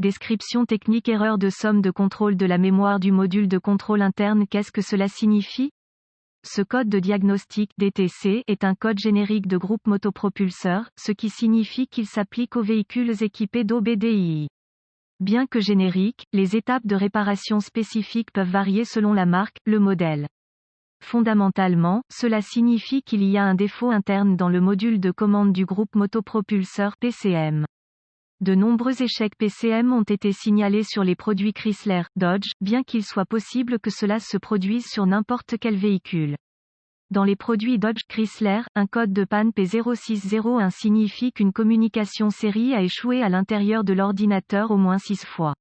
Description technique. Erreur de somme de contrôle de la mémoire du module de contrôle interne. Qu'est-ce que cela signifie? Ce code de diagnostic DTC est un code générique de groupe motopropulseur, ce qui signifie qu'il s'applique aux véhicules équipés d'OBDI. Bien que génériques, les étapes de réparation spécifiques peuvent varier selon la marque, le modèle. Fondamentalement, cela signifie qu'il y a un défaut interne dans le module de commande du groupe motopropulseur PCM. De nombreux échecs PCM ont été signalés sur les produits Chrysler, Dodge, bien qu'il soit possible que cela se produise sur n'importe quel véhicule. Dans les produits Dodge Chrysler, un code de panne P0601 signifie qu'une communication série a échoué à l'intérieur de l'ordinateur au moins 6 fois.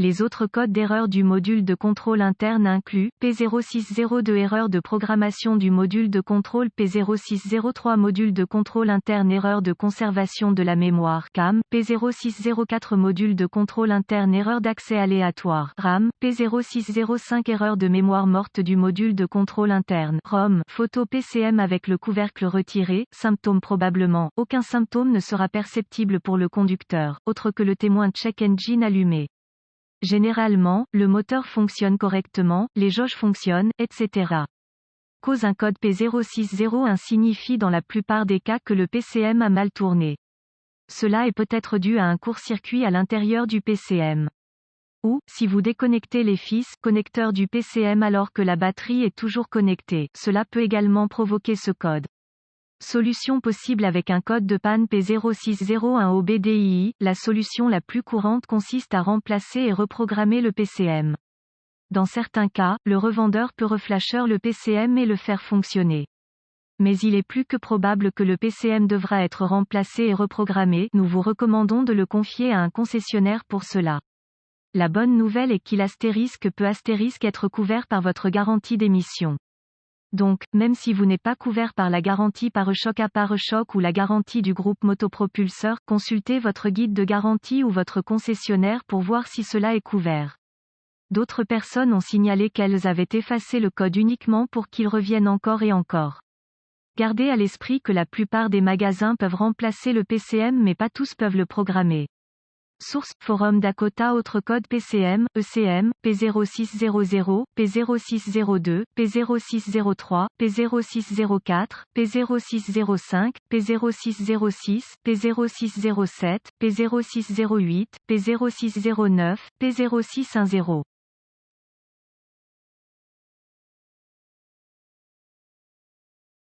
Les autres codes d'erreur du module de contrôle interne incluent P0602 erreur de programmation du module de contrôle, P0603 module de contrôle interne erreur de conservation de la mémoire CAM, P0604 module de contrôle interne erreur d'accès aléatoire RAM, P0605 erreur de mémoire morte du module de contrôle interne ROM. Photo PCM avec le couvercle retiré. Symptômes. Probablement, aucun symptôme ne sera perceptible pour le conducteur, autre que le témoin check engine allumé. Généralement, le moteur fonctionne correctement, les jauges fonctionnent, etc. Cause. Un code P0601 signifie dans la plupart des cas que le PCM a mal tourné. Cela est peut-être dû à un court-circuit à l'intérieur du PCM. Ou, si vous déconnectez les fils connecteurs du PCM alors que la batterie est toujours connectée, cela peut également provoquer ce code. Solution possible avec un code de panne P0601 OBDI. La solution la plus courante consiste à remplacer et reprogrammer le PCM. Dans certains cas, le revendeur peut reflasher le PCM et le faire fonctionner. Mais il est plus que probable que le PCM devra être remplacé et reprogrammé. Nous vous recommandons de le confier à un concessionnaire pour cela. La bonne nouvelle est qu'il peut être couvert par votre garantie d'émission. Donc, même si vous n'êtes pas couvert par la garantie pare-choc à pare-choc ou la garantie du groupe motopropulseur, consultez votre guide de garantie ou votre concessionnaire pour voir si cela est couvert. D'autres personnes ont signalé qu'elles avaient effacé le code uniquement pour qu'il revienne encore et encore. Gardez à l'esprit que la plupart des magasins peuvent remplacer le PCM mais pas tous peuvent le programmer. Source, Forum Dakota. Autre code PCM, ECM, P0600, P0602, P0603, P0604, P0605, P0606, P0607, P0608, P0609, P0610.